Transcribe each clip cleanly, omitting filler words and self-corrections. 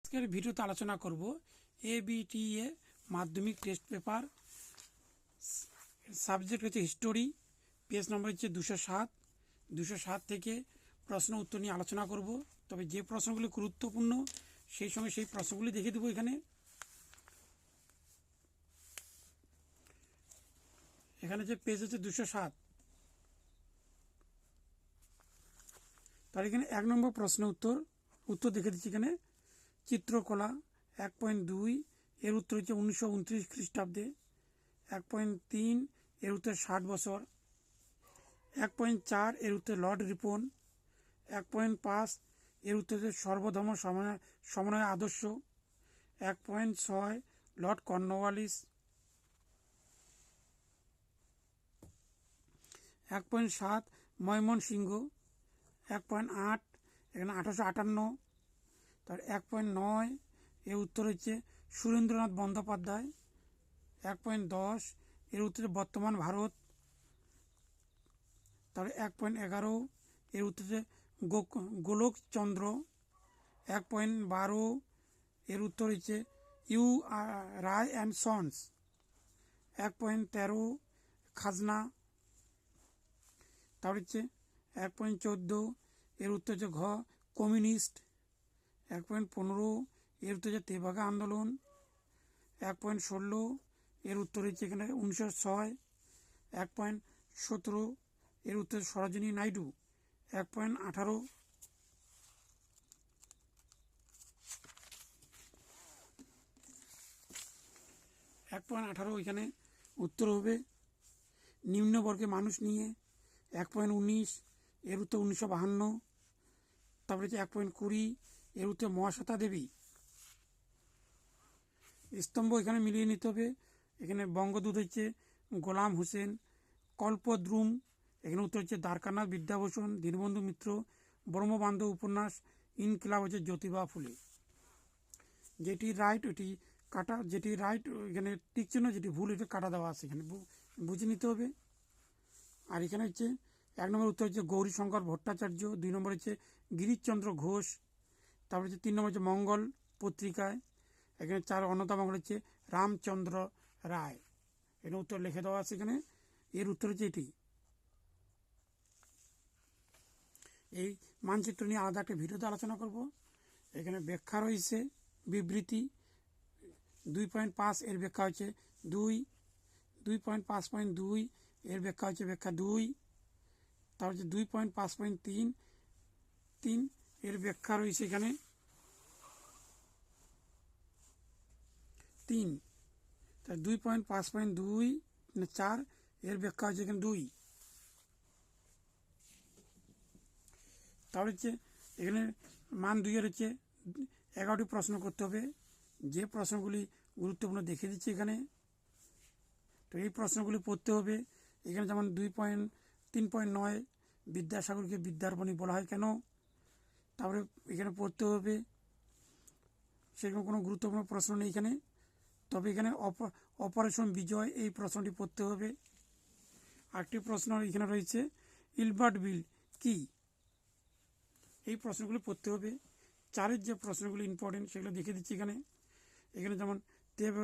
আজকের ভিডিওতে আলোচনা করব এবিটিএ মাধ্যমিক টেস্ট পেপার, সাবজেক্ট হচ্ছে হিস্টোরি, পেজ নম্বর হচ্ছে 207 থেকে প্রশ্ন উত্তর নিয়ে আলোচনা করব। তবে যে প্রশ্নগুলি গুরুত্বপূর্ণ সেই সঙ্গে সেই প্রশ্নগুলি দেখে দেবো। এখানে যে পেজ হচ্ছে 207, তার এখানে 1 নম্বর প্রশ্ন উত্তর দেখে দিচ্ছি। এখানে চিত্রকলা 1.2 এর উত্তর হচ্ছে 1929 খ্রিস্টাব্দে। 1.3 এর উত্তর 60 বছর। 1.4 এর উত্তর লর্ড রিপন। 1.5 এর উত্তর হচ্ছে সর্বধর্ম সমন্বয় আদর্শ। 1.6 লর্ড কর্নওয়ালিস। 1.7 ময়মনসিংহ। 1.8 এখানে 1858। তার 1.9 এর উত্তর হচ্ছে সুরেন্দ্রনাথ বন্দ্যোপাধ্যায়। 1.10 এর উত্তর বর্তমান ভারত। তার 1.11 এর উত্তর হচ্ছে গোলকচন্দ্র। 1.12 এর উত্তর হচ্ছে ইউ রায় অ্যান্ড সন্স। 1.13 খাজনা। তার হচ্ছে 1.14 এর উত্তর হচ্ছে কমিউনিস্ট। 1.15 এর উত্তর হচ্ছে তেভাগা আন্দোলন। 1.16 এর উত্তর হচ্ছে এখানে 1906। 1.17 এর উত্তর সরোজিনী নাইডু। 1.18 এখানে উত্তর হবে নিম্নবর্গের মানুষ নিয়ে। 1.19 এর উত্তর 1952। তারপরে হচ্ছে 1.20 এর উত্তর মহাশ্বেতা দেবী। স্তম্ভ এখানে মিলিয়ে নিতে হবে। এখানে বঙ্গদূত হচ্ছে গোলাম হোসেন। কল্পদ্রুম এখানে উত্তর হচ্ছে দ্বারকানাথ বিদ্যাভূষণ। দীনবন্ধু মিত্র। ব্রহ্মবান্ধব উপন্যাস। ইনকিলাব হচ্ছে জ্যোতিবা ফুলে। যেটি রাইট ওইটি কাটা, যেটি রাইট এখানে টিক চিহ্ন, যেটি ভুল এটা কাটা দেওয়া আছে, এখানে বুঝে নিতে হবে। আর এখানে হচ্ছে 1 নম্বর উত্তর হচ্ছে গৌরীশঙ্কর ভট্টাচার্য। 2 নম্বর হচ্ছে গিরিশচন্দ্র ঘোষ। তারপরে হচ্ছে 3 নম্বর হচ্ছে মঙ্গল পত্রিকায়। এখানে 4 অন্যতম হচ্ছে রামচন্দ্র রায়। এখানে উত্তর লিখে দেওয়া আছে। এখানে এর উত্তর হচ্ছে এটি। এই মানচিত্র নিয়ে আলাদা একটা ভিডিওতে আলোচনা করব। এখানে ব্যাখ্যা রয়েছে, বিবৃতি 2.5 এর ব্যাখ্যা হচ্ছে 2.5.2 এর ব্যাখ্যা হচ্ছে ব্যাখ্যা 2। তারপর হচ্ছে 2.5.3 এর ব্যাখ্যা রয়েছে এখানে 3। তাই 2.5.2 4 এর ব্যাখ্যা হচ্ছে এখানে 2। তাহলে হচ্ছে এখানে মান 2 এর হচ্ছে 11টি প্রশ্ন করতে হবে। যে প্রশ্নগুলি গুরুত্বপূর্ণ দেখে দিচ্ছি এখানে। তো এই প্রশ্নগুলি পড়তে হবে। এখানে যেমন 3.9 বিদ্যাসাগরকে বিদ্যার্পণী বলা হয় কেন। তারপরে এখানে পড়তে হবে, সেরকম কোনো গুরুত্বপূর্ণ প্রশ্ন নেই এখানে। তবে এখানে অপারেশন বিজয় এই প্রশ্নটি পড়তে হবে। আরেকটি প্রশ্ন এখানে রয়েছে, ইলবার্ট বিল কি, এই প্রশ্নগুলি পড়তে হবে। 4 যে প্রশ্নগুলি ইম্পর্টেন্ট সেগুলো দেখে দিচ্ছি এখানে। যেমন দেব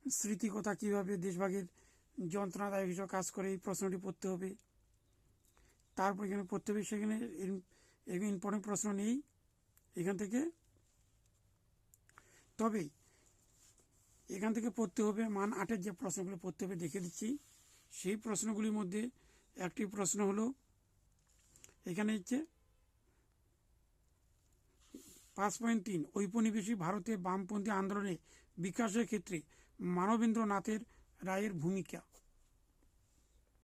স্মৃতিকথা কীভাবে দেশভাগের যন্ত্রণাদায়ক হিসেবে কাজ করে, এই প্রশ্নটি পড়তে হবে। তারপর এখানে পড়তে হবে, সেখানে ইম্পর্টেন্ট প্রশ্ন নেই এখান থেকে। তবে এখান থেকে পড়তে হবে মান 8 যে প্রশ্নগুলো পড়তে হবে দেখে দিচ্ছি। সেই প্রশ্নগুলির মধ্যে একটি প্রশ্ন হলো এখানে হচ্ছে 5.3 ঔপনিবেশিক ভারতে বামপন্থী আন্দোলনের বিকাশের ক্ষেত্রে মানবেন্দ্রনাথের রায়ের ভূমিকা।